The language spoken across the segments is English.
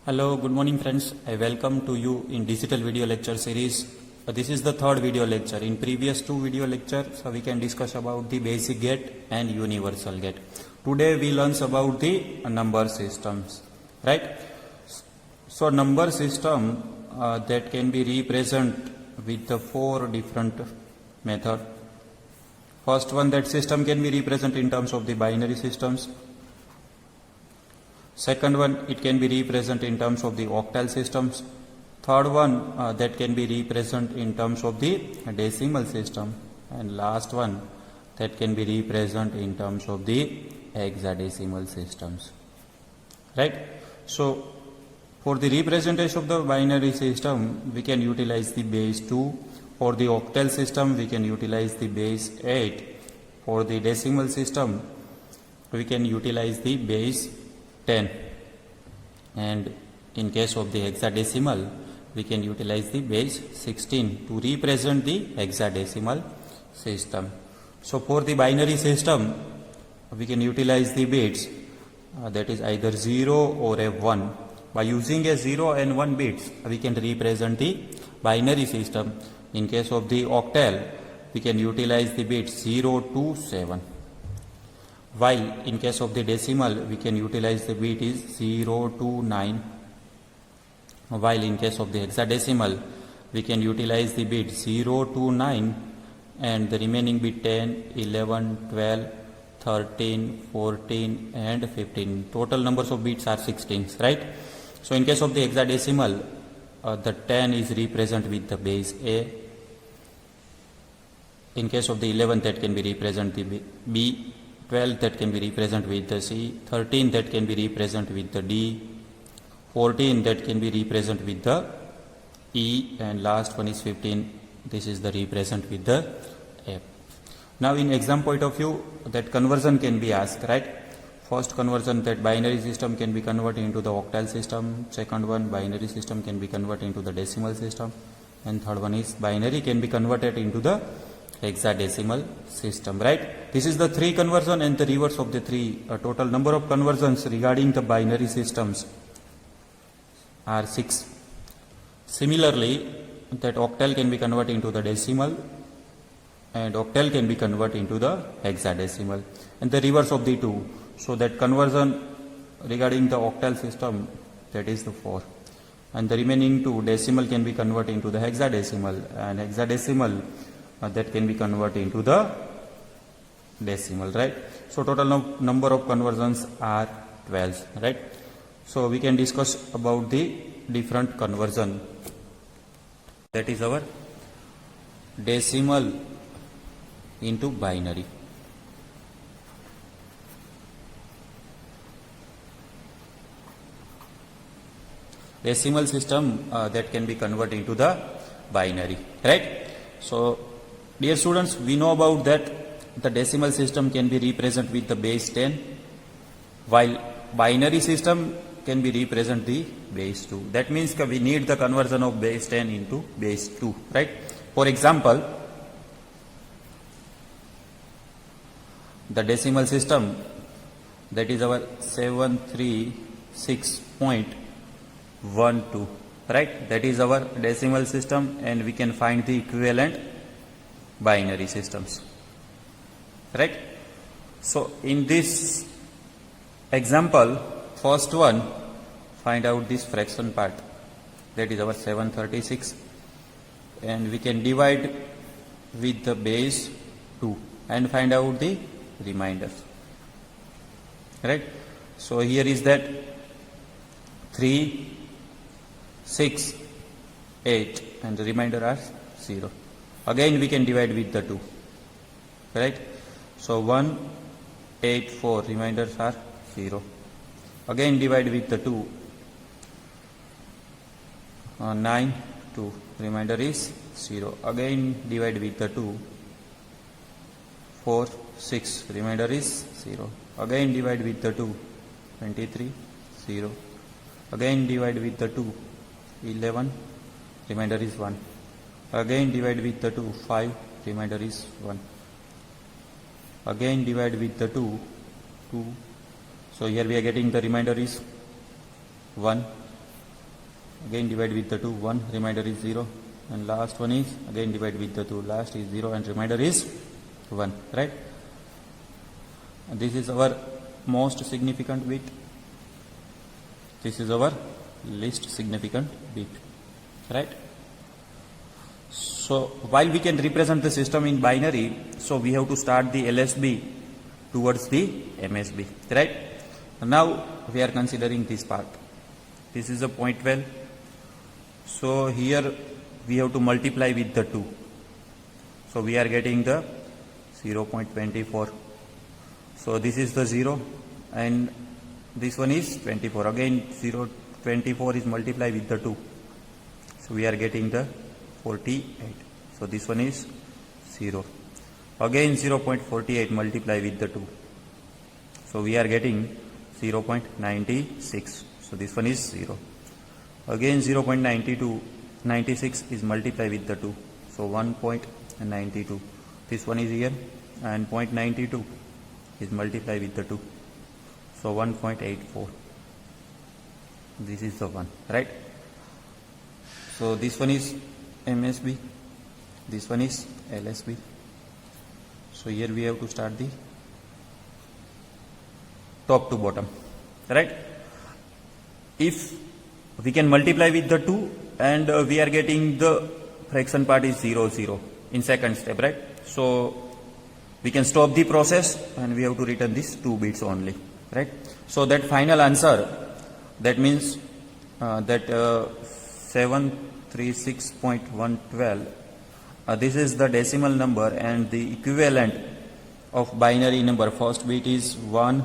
Hello, good morning friends. I welcome to you in digital video lecture series. This is the third video lecture. In previous two video lectures, we can discuss about the basic gate and universal gate. Today we learn about the number systems, right? So number system that can be represented with the four different method. First one, that system can be represented in terms of the binary systems. Second one, it can be represented in terms of the octal systems. Third one, that can be represented in terms of the decimal system. And last one, that can be represented in terms of the hexadecimal systems. Right? So, for the representation of the binary system, we can utilize the base 2. For the octal system, we can utilize the base 8. For the decimal system, we can utilize the base 10, and in case of the hexadecimal we can utilize the base 16 to represent the hexadecimal system. So for the binary system we can utilize the bits that is either 0 or a 1. By using a 0 and 1 bits we can represent the binary system. In case of the octal we can utilize the bits 0 to 7. While in case of the decimal we can utilize the bit is 0 to 9. While in case of the hexadecimal we can utilize the bit 0 to 9 and the remaining bit 10, 11, 12, 13, 14 and 15. Total numbers of bits are 16, right? So in case of the hexadecimal the 10 is represented with the base A. In case of the 11 that can be represented the B. 12 that can be represented with the C, 13 that can be represented with the D, 14 that can be represented with the E, and last one is 15. This is the represent with the F. Now in exam point of view, that conversion can be asked, right? First conversion, that binary system can be converted into the octal system. Second one, binary system can be converted into the decimal system. And third one is binary can be converted into the hexadecimal system, right? This is the three conversion and the reverse of the three. Total number of conversions regarding the binary systems are 6. Similarly, that octal can be converted into the decimal and octal can be converted into the hexadecimal, and the reverse of the 2. So that conversion regarding the octal system, that is the 4, and the remaining 2 decimal can be converted into the hexadecimal, and hexadecimal that can be converted into the decimal, right? So total number of conversions are 12, right? So we can discuss about the different conversion. That is our decimal into binary. Decimal system that can be converted into the binary, right? So dear students, we know about that the decimal system can be represented with the base 10, while binary system can be represented the base 2. That means we need the conversion of base 10 into base 2, right? For example, the decimal system, that is our 736.12, right? That is our decimal system, and we can find the equivalent binary systems, right? So in this example, first one, find out this fraction part, that is our 736, and we can divide with the base 2 and find out the remainders, right? So here is that 3, 6, 8 and the remainder are 0. Again we can divide with the 2, right? So 1, 8, 4, remainders are 0. Again divide with the 2, 9, 2, remainder is 0. Again divide with the 2, 4, 6, remainder is 0. Again divide with the 2, 23, 0. Again divide with the 2, 11, remainder is 1. Again divide with the 2, 5, remainder is 1. Again divide with the 2, 2. So here we are getting the remainder is 1. again divide with the 2, 1, remainder is 0, and last one is again divide with the 2, last is 0 and remainder is 1, right? And this is our most significant bit, this is our least significant bit, right? So while we can represent the system in binary, so we have to start the LSB towards the MSB, right? Now we are considering this part. This is a point 12. So here we have to multiply with the 2. So we are getting the 0.24. So this is the 0 and this one is 24. Again 0.24 is multiplied with the 2. So we are getting the 48. So this one is 0. Again 0.48 multiply with the 2. So we are getting 0.96. So this one is 0. Again 0.96 is multiplied with the 2. So 1.92. This one is here and 0.92 is multiplied with the 2. So 1.84. This is the one, right? So this one is MSB, this one is LSB. So here we have to start the top to bottom, right? If we can multiply with the 2 and we are getting the fraction part is 0, 0 in second step, right? So we can stop the process and we have to return these 2 bits only, right? So that final answer, that means that 736.112, this is the decimal number and the equivalent of binary number. First bit is 1,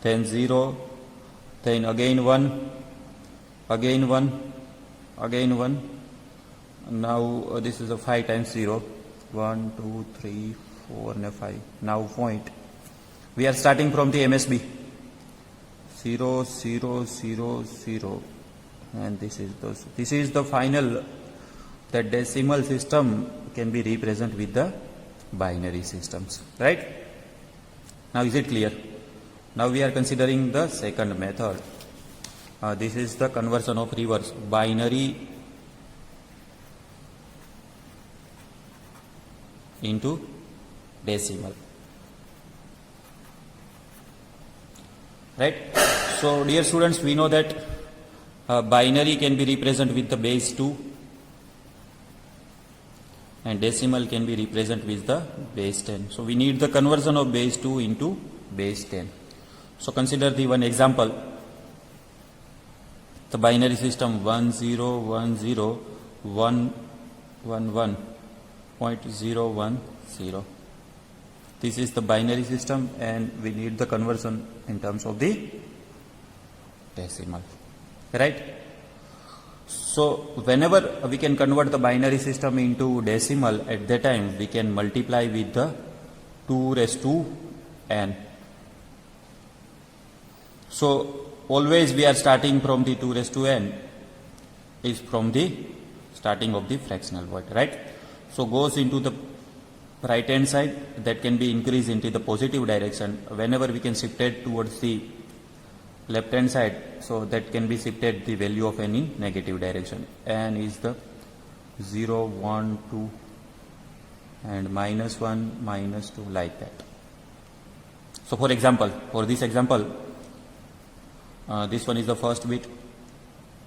then 0, then again 1, again 1, again 1. Now this is a 5 times 0, 1, 2, 3, 4 and 5. Now point. We are starting from the MSB. 0, 0, 0, 0. And this is the final. That decimal system can be represented with the binary systems, right? Now is it clear? Now we are considering the second method. This is the conversion of reverse binary into decimal, right? So dear students, we know that binary can be represented with the base 2 and decimal can be represented with the base 10. So we need the conversion of base 2 into base 10. So consider the one example, the binary system 101011.010. This is the binary system and we need the conversion in terms of the decimal, right? So whenever we can convert the binary system into decimal, at that time we can multiply with the 2 raised to n. So always we are starting from the 2 raised to n is from the starting of the fractional void, right? So goes into the right hand side, that can be increased into the positive direction. Whenever we can shift it towards the left hand side, so that can be shifted the value of n in negative direction. N is the 0, 1, 2 and -1, -2 like that. So for example, for this example, this one is the first bit,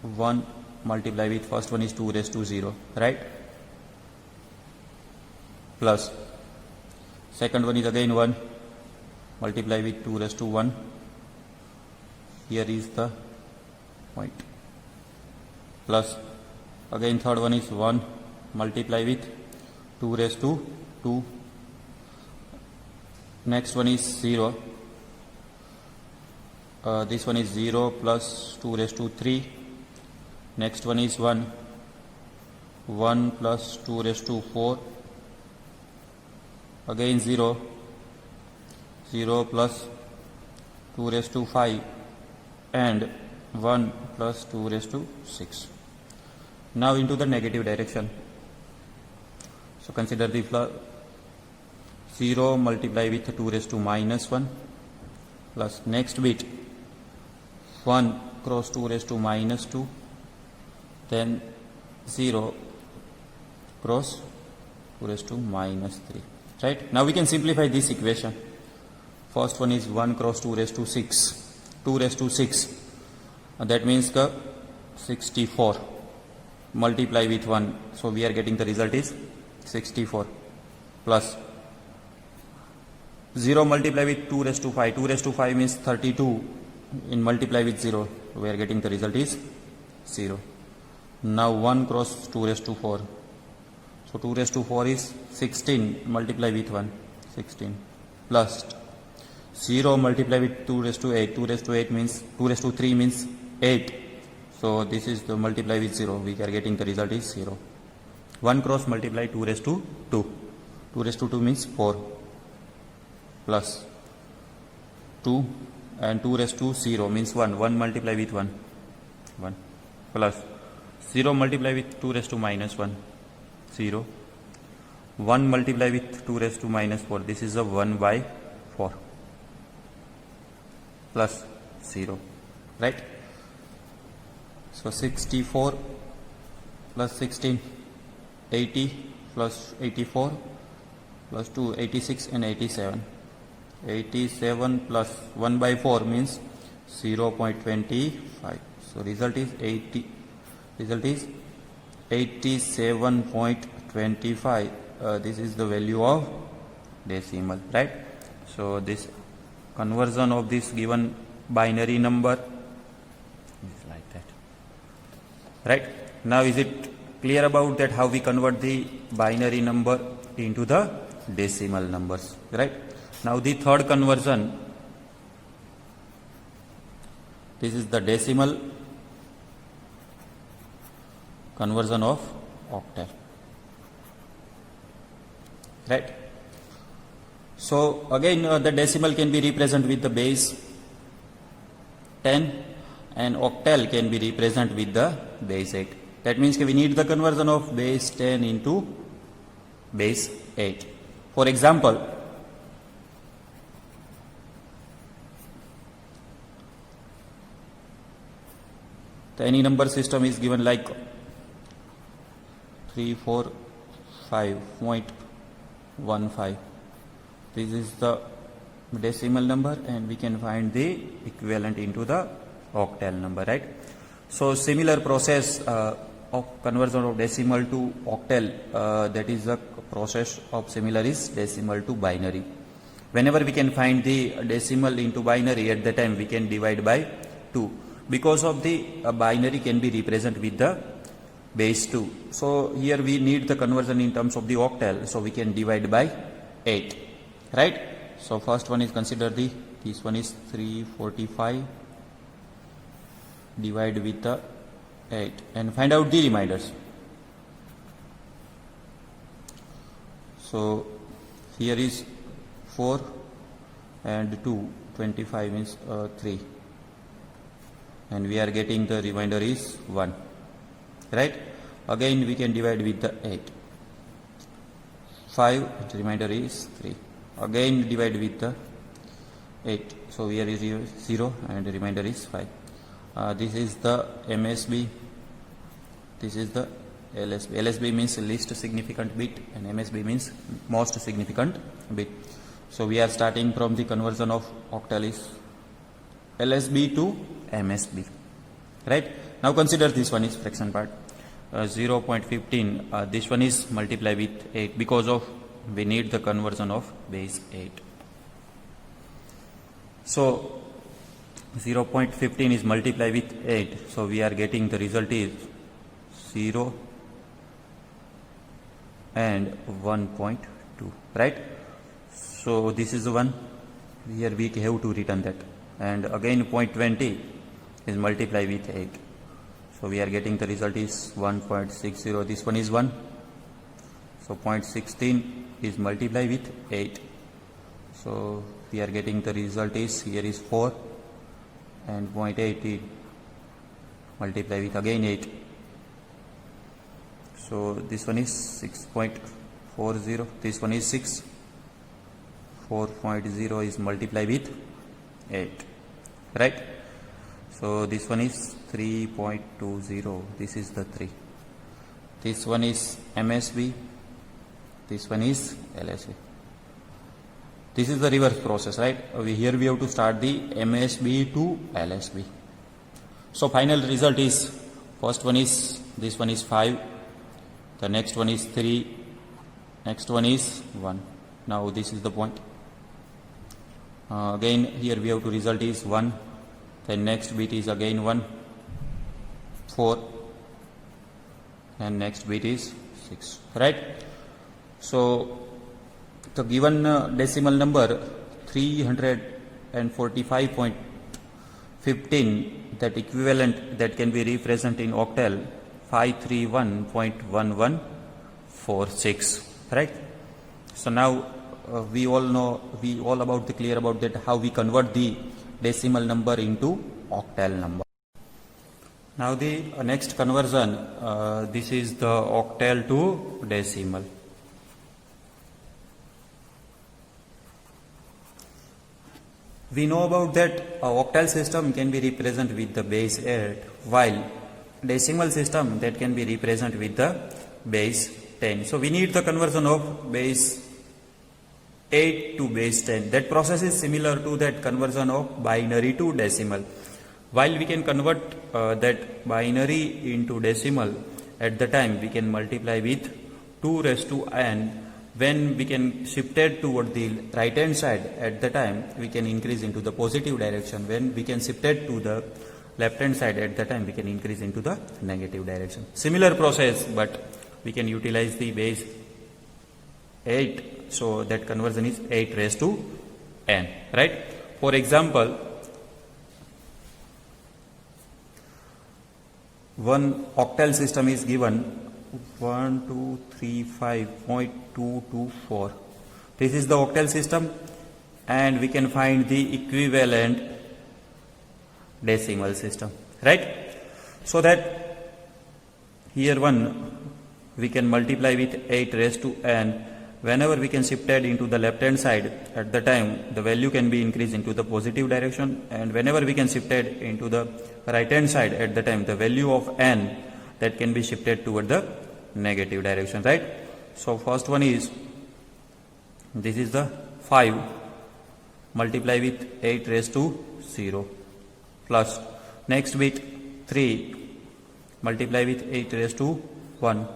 1 multiply with first one is 2 raised to 0, right? Plus second one is again 1 multiply with 2 raised to 1. Here is the point. Plus again third one is 1 multiply with 2 raised to 2. Next one is 0. This one is 0 plus 2 raised to 3. Next one is 1. 1 plus 2 raised to 4. Again 0. 0 plus 2 raised to 5. And 1 plus 2 raised to 6. Now into the negative direction. So consider the 0 multiply with 2 raised to -1 plus next bit 1 cross 2 raised to -2 then 0 cross 2 raised to minus 3. Right? Now we can simplify this equation. First one is 1 cross 2 raised to 6. 2 raised to 6. That means 64. Multiply with 1. So we are getting the result is 64 plus 0 multiply with 2 raised to 5. 2 raised to 5 means 32. In multiply with 0, we are getting the result is 0. Now 1 cross 2 raised to 4. So 2 raised to 4 is 16. Multiply with 1. 16 plus 0 multiply with 2 raised to 8. 2 raised to 8 means 2 raised to 3 means 8. So this is the multiply with 0. We are getting the result is 0. 1 cross multiply 2 raised to 2. 2 raised to 2 means 4 plus 2 and 2 raised to 0 means 1. 1 multiply with 1. 1 plus 0 multiply with 2 raised to minus 1. 0. 1 multiply with 2 raised to minus 4. This is a 1 by 4 plus 0. Right? So 64 plus 16, 80 plus 84 plus 2, 86 and 87. 87 plus 1 by 4 means 0.25. So result is 87.25. This is the value of decimal, right? So this conversion of this given binary number is like that, right? Now is it clear about that how we convert the binary number into the decimal numbers, right? Now the third conversion, this is the decimal conversion of octal, right? So again the decimal can be represented with the base 10 and octal can be represented with the base 8. That means we need the conversion of base 10 into base 8. For example, any number system is given like 345.15. This is the decimal number and we can find the equivalent into the octal number, right? So similar process of conversion of decimal to octal, that is the process of similar is decimal to binary. Whenever we can find the decimal into binary, at the time we can divide by 2. Because of the binary can be represented with the base 2. So here we need the conversion in terms of the octal, so we can divide by 8, right? So first one is consider this one is 345 divide with the 8 and find out the reminders. So here is 4 and 2, 25 means 3. And we are getting the remainder is 1, right? Again we can divide with the 8. 5 and remainder is 3. Again divide with the 8. So here is 0 and the remainder is 5. This is the MSB. This is the LSB. LSB means least significant bit and MSB means most significant bit. So we are starting from the conversion of octal is LSB to MSB, right? Now consider this one is fraction part, 0.15. This one is multiply with 8 because of we need the conversion of base 8. So 0.15 is multiply with 8. So we are getting the result is 0 and 1.2, right? So this is the one. Here we have to return that. And again 0.20 is multiply with 8. So we are getting the result is 1.60. This one is 1. So 0.16 is multiply with 8. So we are getting the result is here is 4 and 0.8 multiply with again 8. So this one is 6.40. This one is 6. 4.0 is multiply with 8, right? So this one is 3.20. This is the 3. This one is MSB. This one is LSB. This is the reverse process, right? Here we have to start the MSB to LSB. So final result is, first one is, this one is 5. The next one is 3. Next one is 1. Now this is the point. Again here we have to result is 1. Then next bit is again 1, 4, and next bit is 6, right? So the given decimal number 345.15, that equivalent that can be represented in octal 531.1146, right? So now we all know, we all about the clear about that how we convert the decimal number into octal number. Now the next conversion, this is the octal to decimal. We know about that octal system can be represented with the base 8, while decimal system that can be represented with the base 10. So we need the conversion of base 8 to base 10. That process is similar to that conversion of binary to decimal. While we can convert that binary into decimal, at the time we can multiply with 2 raised to n. When we can shift it toward the right hand side, at the time we can increase into the positive direction. When we can shift it to the left hand side, at the time we can increase into the negative direction. Similar process, but we can utilize the base 8, so that conversion is 8 raised to n, right? For example, one octal system is given 1235.224. This is the octal system, and we can find the equivalent decimal system, right? So that here one we can multiply with 8 raised to n. Whenever we can shift it into the left hand side, at the time the value can be increased into the positive direction, and whenever we can shift it into the right hand side, at the time the value of n that can be shifted toward the negative direction, right? So first one is, this is the 5 multiply with 8 raised to 0, plus next bit 3 multiply with 8 raised to 1,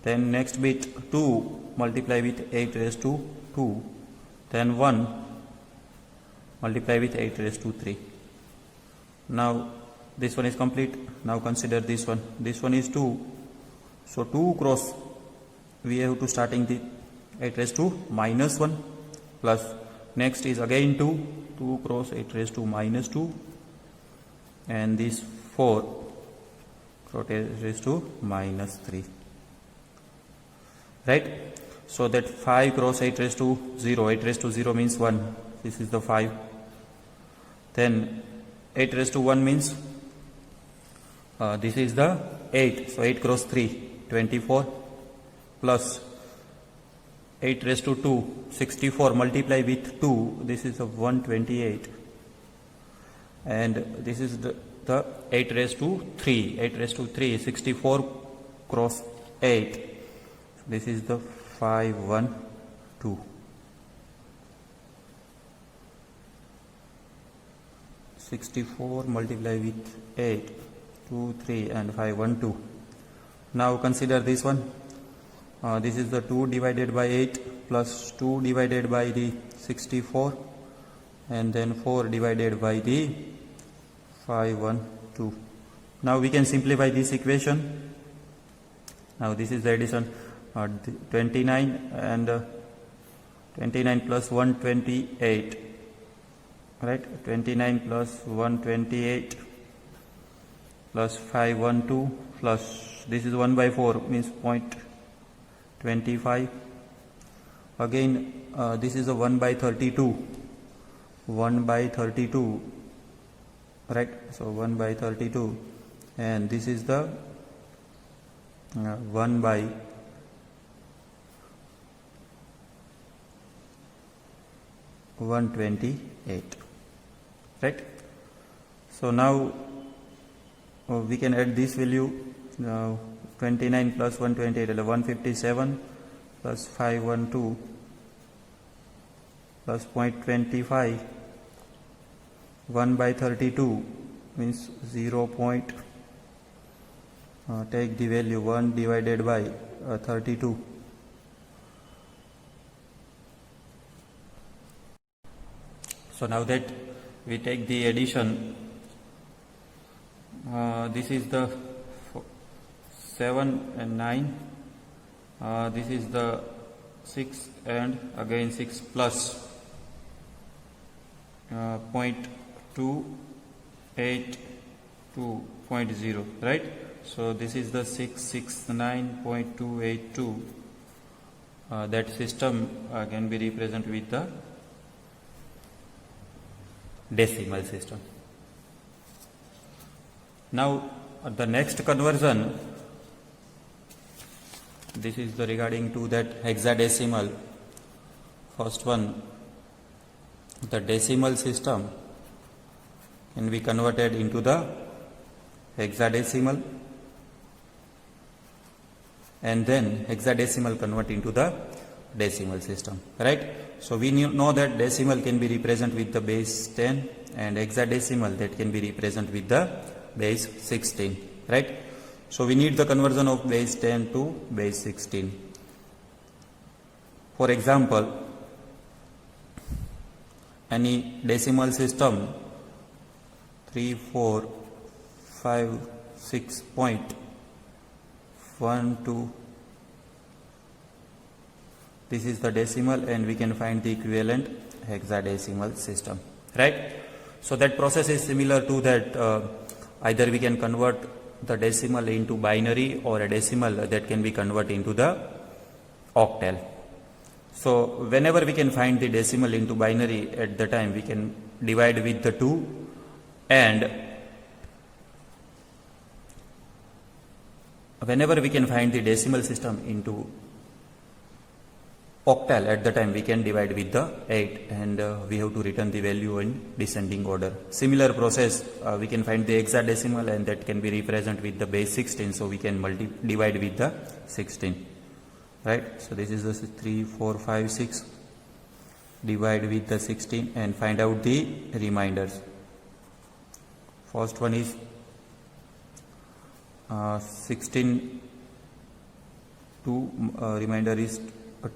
then next bit 2 multiply with 8 raised to 2, then 1 multiply with 8 raised to 3. Now this one is complete. Now consider this one. This one is 2. So 2 cross, we have to starting the 8 raised to minus 1, plus next is again 2. 2 cross 8 raised to minus 2, and this 4 cross 8 raised to minus 3, right? So that 5 cross 8 raised to 0. 8 raised to 0 means 1. This is the 5. Then 8 raised to 1 means this is the 8. So 8 cross 3, 24, plus 8 raised to 2, 64 multiply with 2. This is a 128. And this is the 8 raised to 3. 8 raised to 3, 64 cross 8. This is the 512. 64 multiply with 8, 2, 3 and 512. Now consider this one. This is the 2 divided by 8 plus 2 divided by the 64, and then 4 divided by the 512. Now we can simplify this equation. Now this is the addition, 29 and 29 plus 128, right? 29 plus 128 plus 512 plus this is 1 by 4 means 0.25. Again this is a 1 by 32. 1 by 32, right? So 1 by 32, and this is the 1 by 128, right? So now we can add this value, 29 plus 128, 157 plus 512 plus 0.25, 1 by 32 means 0. Take the value 1 divided by 32. So now that we take the addition, this is the 7 and 9, this is the 6 and again 6 plus 0.282.0, right? So this is the 669.282. That system can be represented with the decimal system. Now the next conversion, this is the regarding to that hexadecimal. First one, the decimal system can be converted into the hexadecimal, and then hexadecimal convert into the decimal system, right? So we know that decimal can be represented with the base 10 and hexadecimal that can be represented with the base 16, right? So we need the conversion of base 10 to base 16. For example, any decimal system 3, 4, 5, 6.12, this is the decimal, and we can find the equivalent hexadecimal system, right? So that process is similar to that, either we can convert the decimal into binary or a decimal that can be converted into the octal. So whenever we can find the decimal into binary, at the time we can divide with the 2, and whenever we can find the decimal system into octal, at the time we can divide with the 8, and we have to return the value in descending order. Similar process, we can find the hexadecimal, and that can be represented with the base 16, so we can divide with the 16, right? So this is the 3, 4, 5, 6, divide with the 16 and find out the remainders. First one is 16, 2, remainder is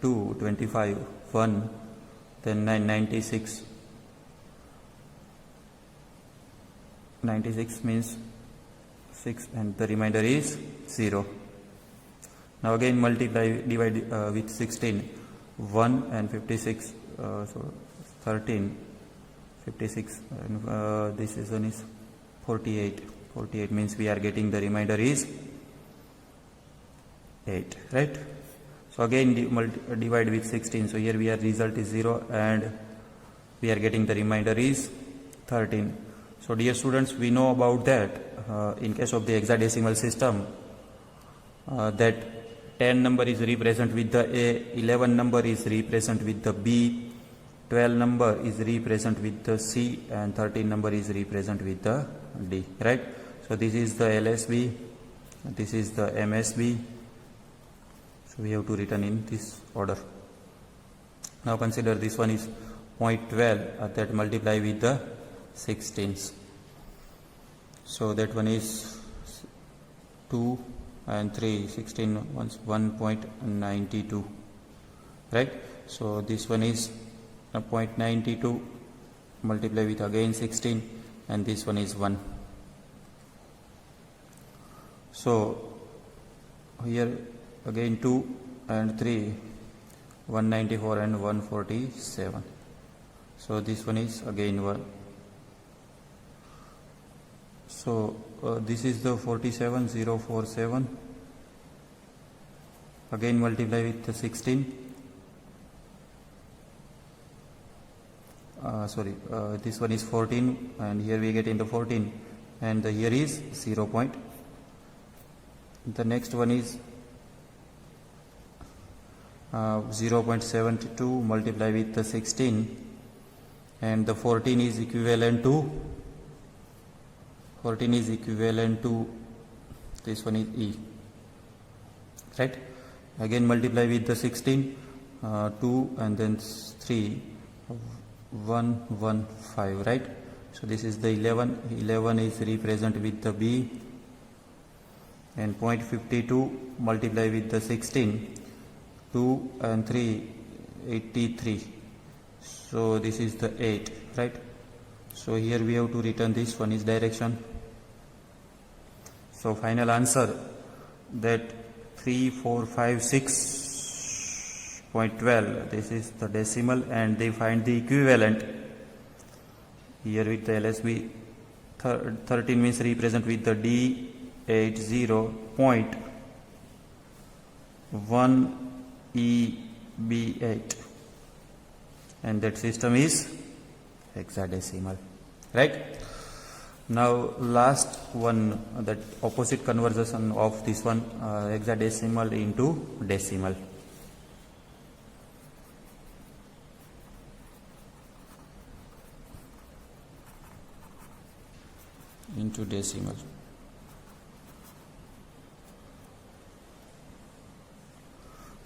2, 25, 1, then 9, 96. 96 means 6, and the remainder is 0. Now again multiply, divide with 16, 1 and 56, so 13, 56, and this one is 48. 48 means we are getting the remainder is 8, right? So again divide with 16, so here we are result is 0, and we are getting the remainder is 13. So dear students, we know about that in case of the hexadecimal system, that 10 number is represented with the A, 11 number is represented with the B, 12 number is represented with the C, and 13 number is represented with the D, right? So this is the LSB, this is the MSB, so we have to return in this order. Now consider this one is 0.12, that multiply with the 16s. So that one is 2 and 3, 16 ones, 1.92, right? So this one is 0.92, multiply with again 16, and this one is 1. So here again 2 and 3, 194 and 147. So this one is again 1. So this is the 47047. Again multiply with the 16. This one is 14, and here we get into 14, and here is 0 point. The next one is 0.72 multiply with the 16, and the 14 is equivalent to 14 is equivalent to this one is E, right? Again multiply with the 16, 2 and then 3, 1, 1, 5, right? So this is the 11 is represented with the B, and 0.52 multiply with the 16, 2 and 3, 83. So this is the 8, right? So here we have to return this one is direction. So final answer that 3456.12, this is the decimal, and they find the equivalent here with the LSB. 13 means represent with the D80.1EB8, and that system is hexadecimal, right? Now last one, that opposite conversion of this one, hexadecimal into decimal. Into decimal.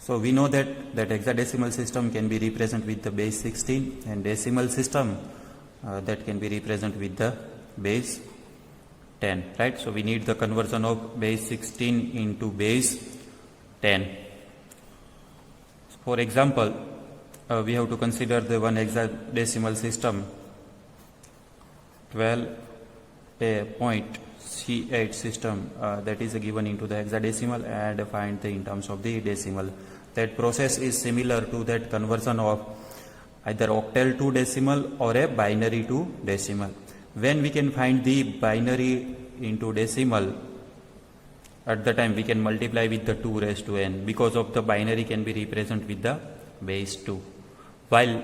So we know that hexadecimal system can be represented with the base 16, and decimal system that can be represented with the base 10, right? So we need the conversion of base 16 into base 10. For example, we have to consider the one hexadecimal system 12.C8 system that is given into the hexadecimal, and find the in terms of the decimal. That process is similar to that conversion of either octal to decimal or a binary to decimal. When we can find the binary into decimal, at the time we can multiply with the 2 raised to n, because of the binary can be represented with the base 2. While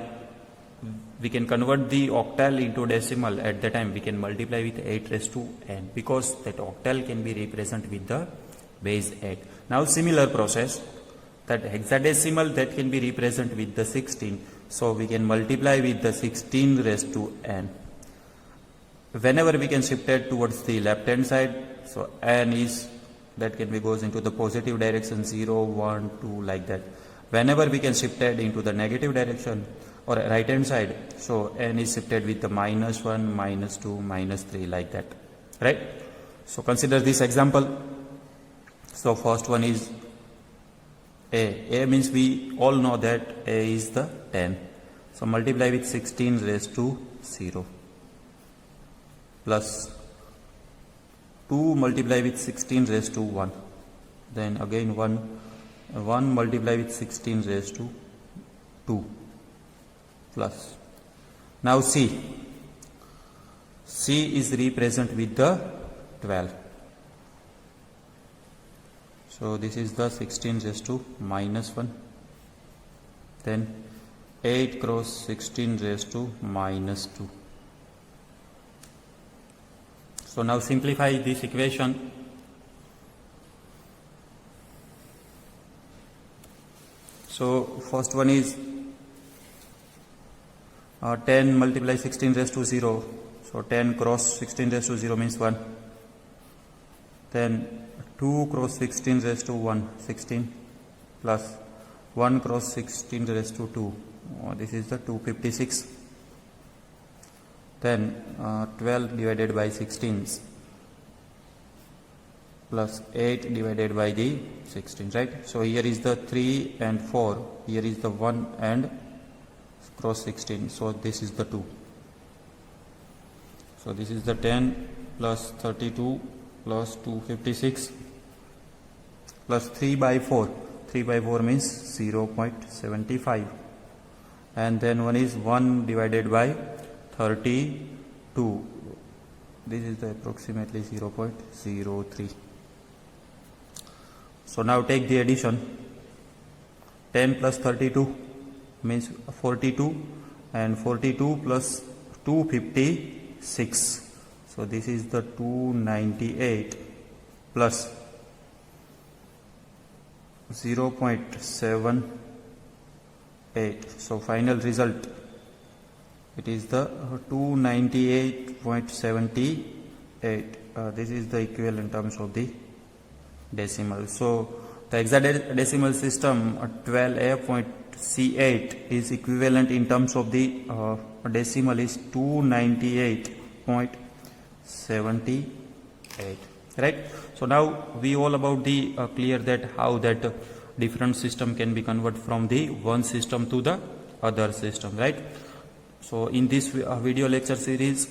we can convert the octal into decimal, at the time we can multiply with 8 raised to n, because that octal can be represented with the base 8. Now similar process, that hexadecimal that can be represented with the 16, so we can multiply with the 16 raised to n. Whenever we can shift it towards the left hand side, so n is that can be goes into the positive direction, 0, 1, 2, like that. Whenever we can shift it into the negative direction or right hand side, so n is shifted with the -1, -2, -3, like that, right? So consider this example. So first one is A means we all know that A is the 10. So multiply with 16 raised to 0 plus 2 multiply with 16 raised to 1. Then again 1 multiply with 16 raised to 2 plus. Now C is represented with the 12. So this is the 16 raised to -1. Then 8 cross 16 raised to -2. So now simplify this equation. So first one is 10 multiply 16 raised to 0. So 10 cross 16 raised to 0 means 1. Then 2 cross 16 raised to 1, 16, plus 1 cross 16 raised to 2. This is the 256. Then 12 divided by 16 plus 8 divided by the 16, right? So here is the 3 and 4. Here is the 1 and cross 16. So this is the 2. So this is the 10 plus 32 plus 256 plus 3 by 4. 3 by 4 means 0.75. And then one is 1 divided by 32. This is the approximately 0.03. So now take the addition. 10 plus 32 means 42, and 42 plus 256. So this is the 298 plus 0.78. So final result, it is the 298.70 This is the equivalent terms of the decimal. So the hexadecimal system 12A.C8 is equivalent in terms of the decimal is 298.78, right? So now we all about the clear that how that different system can be converted from the one system to the other system, right? So in this video lecture series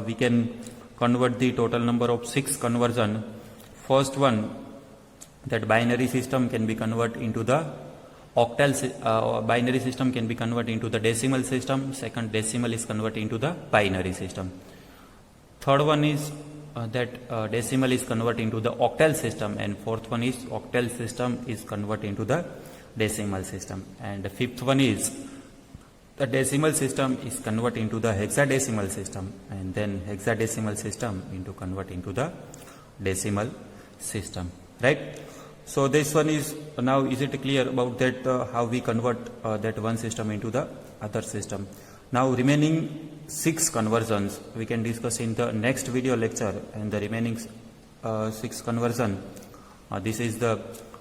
we can convert the total number of 6 conversion. First one, that binary system can be converted into the octal binary system can be converted into the decimal system. Second, decimal is converted into the binary system. Third one is that decimal is converted into the octal system, and fourth one is octal system is converted into the decimal system, and the fifth one is the decimal system is converted into the hexadecimal system, and then hexadecimal system into convert into the decimal system, right? So this one is now, is it clear about that how we convert that one system into the other system? Now remaining 6 conversions we can discuss in the next video lecture, and the remaining 6 conversion, this is the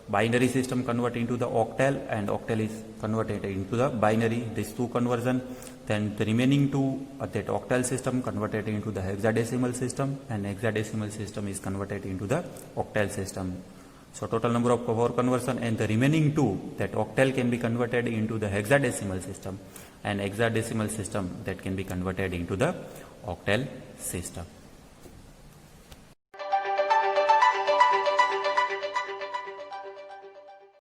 binary system converted into the octal, and octal is converted into the binary, these 2 conversion. Then the remaining 2, that octal system converted into the hexadecimal system, and hexadecimal system is converted into the octal system. So total number of 4 conversion, and the remaining 2, that octal can be converted into the hexadecimal system, and hexadecimal system that can be converted into the octal system.